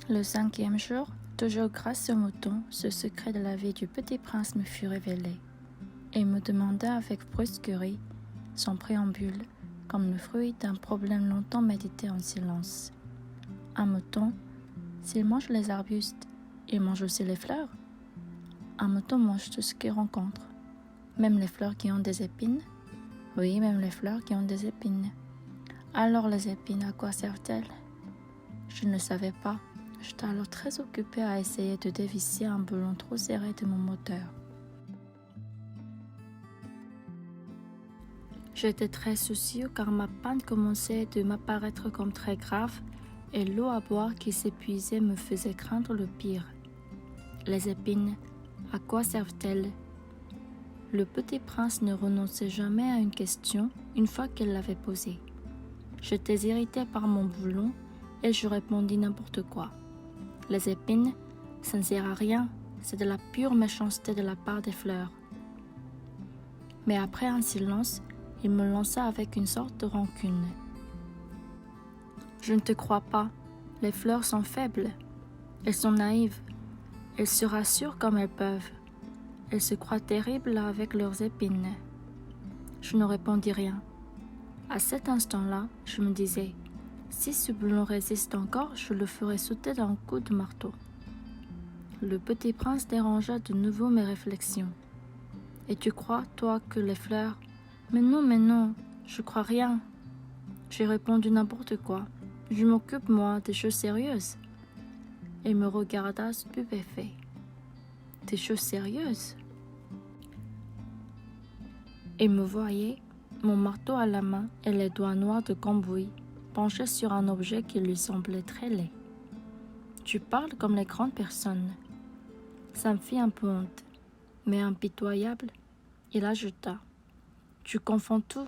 Le 5e jour, toujours grâce au mouton, ce secret de la vie du petit prince me fut révélé, et il me demanda avec brusquerie, sans préambule, comme le fruit d'un problème longtemps médité en silence. Un mouton, s'il mange les arbustes, il mange aussi les fleurs? Un mouton mange tout ce qu'il rencontre, même les fleurs qui ont des épines? Oui, même les fleurs qui ont des épines. Alors les épines, à quoi servent-elles? Je ne le savais pas. J'étais alors très occupée à essayer de dévisser un boulon trop serré de mon moteur. J'étais très soucieux car ma panne commençait de m'apparaître comme très grave et l'eau à boire qui s'épuisait me faisait craindre le pire. Les épines, à quoi servent-elles? Le petit prince ne renonçait jamais à une question une fois qu'elle l'avait posée. J'étais irritée par mon boulon et je répondis n'importe quoi. Les épines, ça ne sert à rien, c'est de la pure méchanceté de la part des fleurs. Mais après un silence, il me lança avec une sorte de rancune. Je ne te crois pas, les fleurs sont faibles, elles sont naïves, elles se rassurent comme elles peuvent, elles se croient terribles avec leurs épines. Je ne répondis rien. À cet instant-là, je me disais, si ce boulon résiste encore, je le ferai sauter d'un coup de marteau. Le petit prince dérangea de nouveau mes réflexions. Et tu crois, toi, que les fleurs... Mais non, je crois rien. J'ai répondu n'importe quoi. Je m'occupe, moi, des choses sérieuses. Il me regarda stupéfait. Des choses sérieuses? Il me voyait, mon marteau à la main et les doigts noirs de cambouis, penché sur un objet qui lui semblait très laid. Tu parles comme les grandes personnes. Ça me fit un peu honte, mais impitoyable, il ajouta. Tu confonds tout,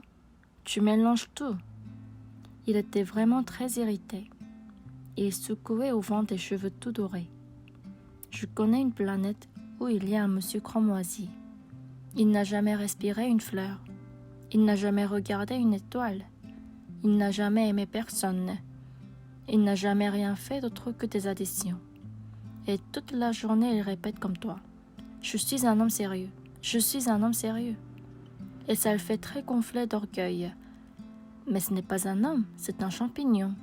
tu mélanges tout. Il était vraiment très irrité. Il secouait au vent des cheveux tout dorés. Je connais une planète où il y a un monsieur cramoisi. Il n'a jamais respiré une fleur. Il n'a jamais regardé une étoile. Il n'a jamais aimé personne. Il n'a jamais rien fait d'autre que des additions. Et toute la journée, il répète comme toi. Je suis un homme sérieux. Je suis un homme sérieux. Et ça le fait très gonfler d'orgueil. Mais ce n'est pas un homme, c'est un champignon.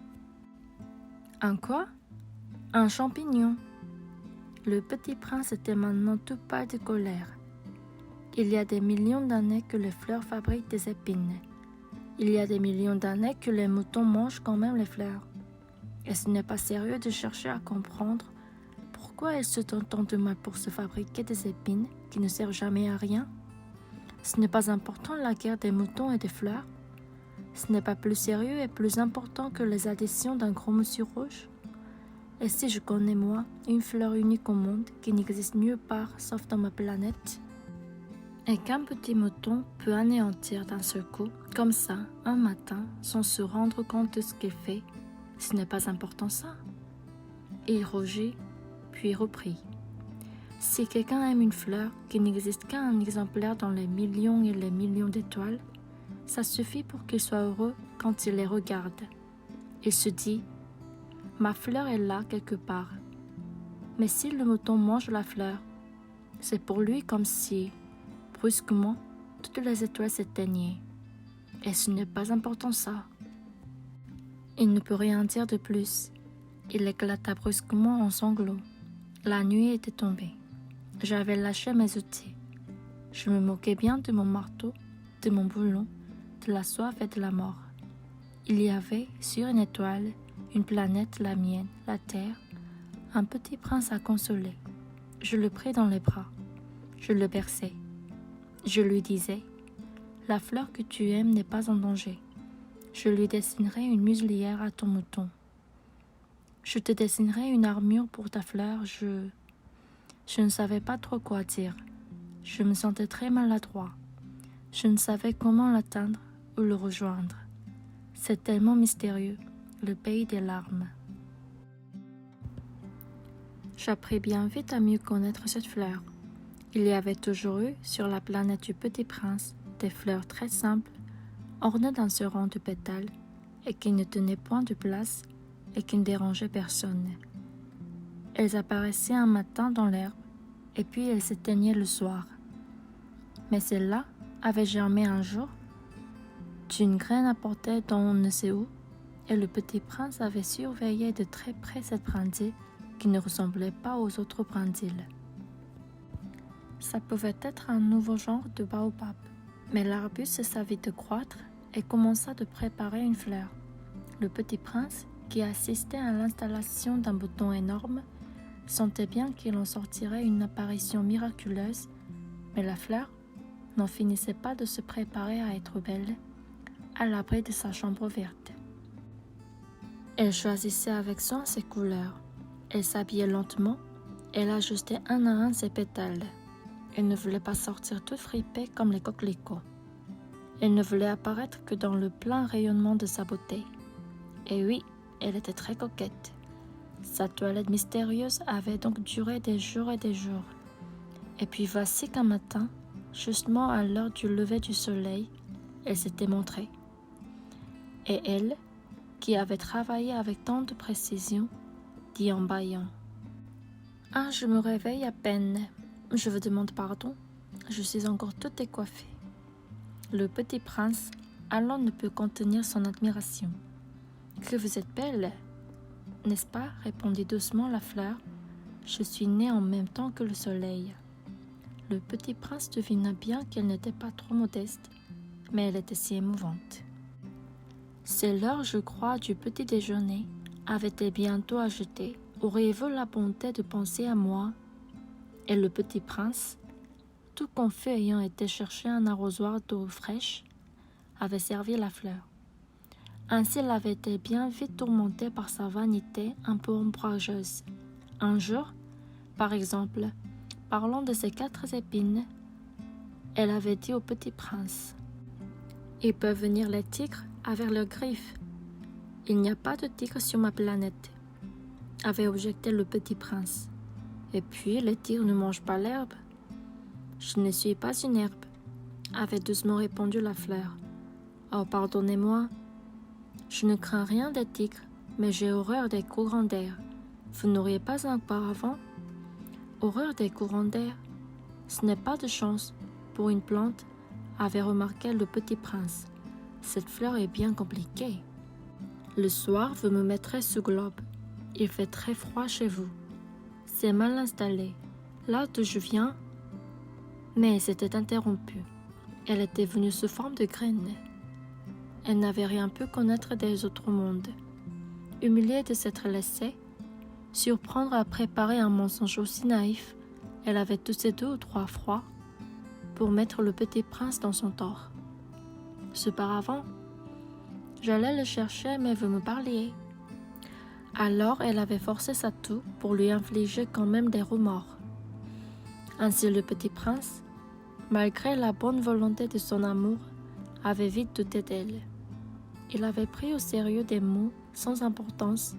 Un quoi? Un champignon. Le petit prince était maintenant tout pâle de colère. Il y a des millions d'années que les fleurs fabriquent des épines. Il y a des millions d'années que les moutons mangent quand même les fleurs. Et ce n'est pas sérieux de chercher à comprendre pourquoi elles se donnent tant de mal pour se fabriquer des épines qui ne servent jamais à rien. Ce n'est pas important la guerre des moutons et des fleurs. Ce n'est pas plus sérieux et plus important que les additions d'un gros monsieur rouge. Et si je connais moi une fleur unique au monde qui n'existe nulle part sauf dans ma planète, et qu'un petit mouton peut anéantir d'un seul coup, comme ça, un matin, sans se rendre compte de ce qu'il fait, ce n'est pas important ça. Il rougit, puis reprit. Si quelqu'un aime une fleur qui n'existe qu'un exemplaire dans les millions et les millions d'étoiles, ça suffit pour qu'il soit heureux quand il les regarde. Il se dit, ma fleur est là quelque part. Mais si le mouton mange la fleur, c'est pour lui comme si, brusquement, toutes les étoiles s'éteignaient. Et ce n'est pas important ça. Il ne peut rien dire de plus. Il éclata brusquement en sanglots. La nuit était tombée. J'avais lâché mes outils. Je me moquais bien de mon marteau, de mon boulon, de la soif et de la mort. Il y avait, sur une étoile, une planète, la mienne, la terre, un petit prince à consoler. Je le pris dans les bras. Je le berçai. Je lui disais, la fleur que tu aimes n'est pas en danger. Je lui dessinerai une muselière à ton mouton. Je te dessinerai une armure pour ta fleur, Je ne savais pas trop quoi dire. Je me sentais très maladroit. Je ne savais comment l'atteindre ou le rejoindre. C'est tellement mystérieux, le pays des larmes. J'appris bien vite à mieux connaître cette fleur. Il y avait toujours eu, sur la planète du Petit Prince, des fleurs très simples, ornées d'un seul rang de pétales, et qui ne tenaient point de place, et qui ne dérangeaient personne. Elles apparaissaient un matin dans l'herbe, et puis elles s'éteignaient le soir. Mais celle-là avait germé un jour d'une graine apportée d'on ne sait où, et le petit prince avait surveillé de très près cette brindille qui ne ressemblait pas aux autres brindilles. Ça pouvait être un nouveau genre de baobab, mais l'arbuste savait de croître et commença de préparer une fleur. Le petit prince, qui assistait à l'installation d'un bouton énorme, sentait bien qu'il en sortirait une apparition miraculeuse, mais la fleur n'en finissait pas de se préparer à être belle, à l'abri de sa chambre verte. Elle choisissait avec soin ses couleurs. Elle s'habillait lentement, elle ajustait un à un ses pétales. Elle ne voulait pas sortir toute fripée comme les coquelicots. Elle ne voulait apparaître que dans le plein rayonnement de sa beauté. Et oui, elle était très coquette. Sa toilette mystérieuse avait donc duré des jours et des jours. Et puis voici qu'un matin, justement à l'heure du lever du soleil, elle s'était montrée. Et elle, qui avait travaillé avec tant de précision, dit en bâillant: « Ah, je me réveille à peine. Je vous demande pardon. Je suis encore toute décoiffée. » Le petit prince, alors, ne peut contenir son admiration. « Que vous êtes belle, n'est-ce pas ?» répondit doucement la fleur. « Je suis née en même temps que le soleil. » Le petit prince devina bien qu'elle n'était pas trop modeste, mais elle était si émouvante. « C'est l'heure, je crois, du petit déjeuner. Avait-elle bientôt ajouté: « Auriez-vous la bonté de penser à moi ?» Et le petit prince, tout confus ayant été chercher un arrosoir d'eau fraîche, avait servi la fleur. Ainsi elle avait été bien vite tourmentée par sa vanité un peu ombrageuse. Un jour, par exemple, parlant de ses 4 épines, elle avait dit au petit prince: « Ils peuvent venir les tigres avec leurs griffes. » « Il n'y a pas de tigres sur ma planète, » avait objecté le petit prince. « Et puis les tigres ne mangent pas l'herbe. »« Je ne suis pas une herbe, » avait doucement répondu la fleur. « Oh, pardonnez-moi. Je ne crains rien des tigres, mais j'ai horreur des courants d'air. Vous n'auriez pas un paravent ? » Horreur des courants d'air, ce n'est pas de chance pour une plante, avait remarqué le petit prince. Cette fleur est bien compliquée. Le soir, vous me mettrez sous globe. Il fait très froid chez vous. C'est mal installé. Là d'où je viens. Mais c'était interrompu. Elle était venue sous forme de graine. Elle n'avait rien pu connaître des autres mondes. Humiliée de s'être laissée surprendre à préparer un mensonge aussi naïf, elle avait toussé 2 ou 3 fois pour mettre le petit prince dans son tort. Ce paravent, j'allais le chercher, mais vous me parliez. Alors elle avait forcé sa toux pour lui infliger quand même des remords. Ainsi le petit prince, malgré la bonne volonté de son amour, avait vite douté d'elle. Il avait pris au sérieux des mots sans importance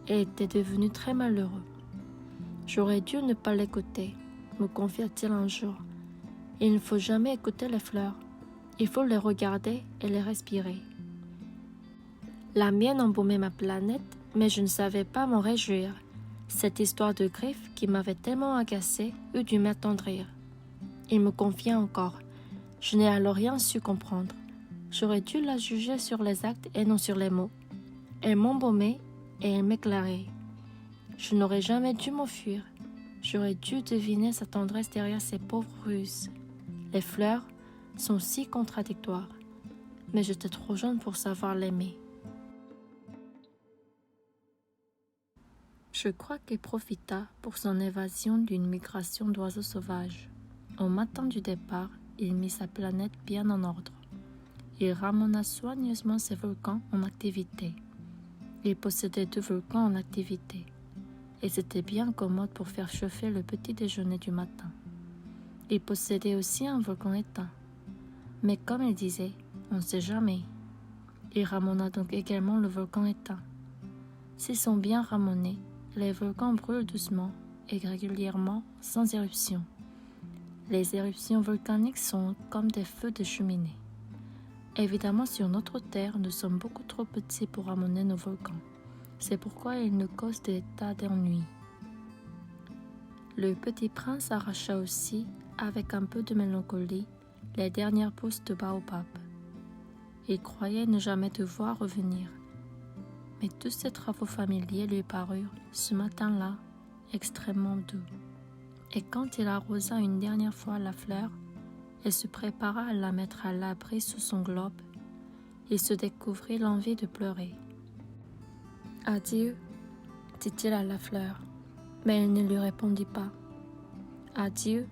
et était devenu très malheureux. « J'aurais dû ne pas l'écouter, » me confia-t-il un jour. « Il ne faut jamais écouter les fleurs, il faut les regarder et les respirer. » La mienne embaumait ma planète, mais je ne savais pas m'en réjouir. Cette histoire de griffes qui m'avait tellement agacée eut dû m'attendrir. Il me confia encore. Je n'ai alors rien su comprendre. J'aurais dû la juger sur les actes et non sur les mots. Elle m'embaumait et elle m'éclairait. Je n'aurais jamais dû m'enfuir. J'aurais dû deviner sa tendresse derrière ses pauvres ruses. Les fleurs sont si contradictoires, mais j'étais trop jeune pour savoir l'aimer. Je crois qu'il profita pour son évasion d'une migration d'oiseaux sauvages. Au matin du départ, il mit sa planète bien en ordre. Il ramena soigneusement ses volcans en activité. Il possédait 2 volcans en activité, et c'était bien commode pour faire chauffer le petit déjeuner du matin. Il possédait aussi un volcan éteint, mais comme il disait, on ne sait jamais. Il ramena donc également le volcan éteint. S'ils sont bien ramenés, les volcans brûlent doucement et régulièrement sans éruption. Les éruptions volcaniques sont comme des feux de cheminée. Évidemment, sur notre Terre, nous sommes beaucoup trop petits pour ramener nos volcans. C'est pourquoi ils nous causent des tas d'ennuis. Le petit prince arracha aussi, avec un peu de mélancolie, les dernières pousses de baobab. Il croyait ne jamais devoir revenir. Mais tous ces travaux familiers lui parurent, ce matin-là, extrêmement doux. Et quand il arrosa une dernière fois la fleur, et se prépara à la mettre à l'abri sous son globe, il se découvrit l'envie de pleurer. « Adieu » dit-il à la fleur, mais elle ne lui répondit pas. « Adieu »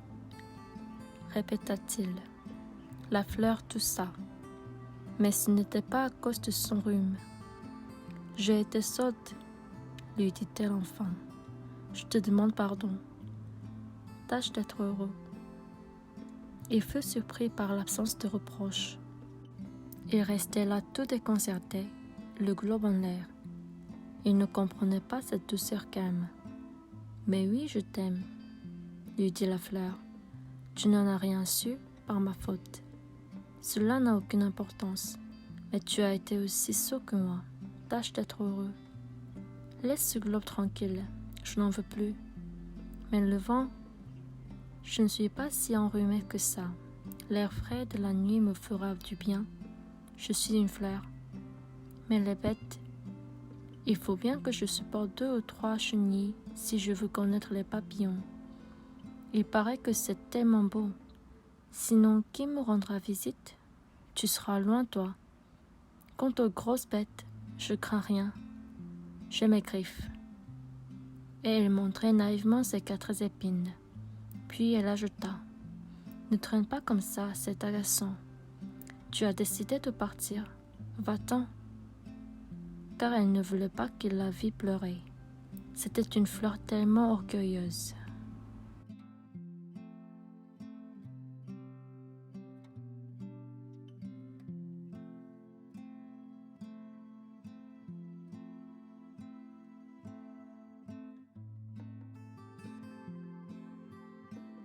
répéta-t-il. La fleur toussa, mais ce n'était pas à cause de son rhume. « J'ai été sotte, » lui dit-elle enfin. « Je te demande pardon. Tâche d'être heureux. » Il fut surpris par l'absence de reproche. Il restait là tout déconcerté, le globe en l'air. Il ne comprenait pas cette douceur calme. « Mais oui, je t'aime, » lui dit la fleur. « Tu n'en as rien su par ma faute. Cela n'a aucune importance, mais tu as été aussi sot que moi. Tâche d'être heureux. Laisse ce globe tranquille, je n'en veux plus. Mais le vent, je ne suis pas si enrhumée que ça. L'air frais de la nuit me fera du bien. Je suis une fleur. Mais les bêtes, il faut bien que je supporte 2 ou 3 chenilles si je veux connaître les papillons. Il paraît que c'est tellement beau. Sinon, qui me rendra visite? Tu seras loin, toi. Quant aux grosses bêtes, je crains rien. J'ai mes griffes. » Et elle montrait naïvement ses 4 épines. Puis elle ajouta: « Ne traîne pas comme ça, c'est agaçant. Tu as décidé de partir. Va-t'en. » Car elle ne voulait pas qu'il la vît pleurer. C'était une fleur tellement orgueilleuse.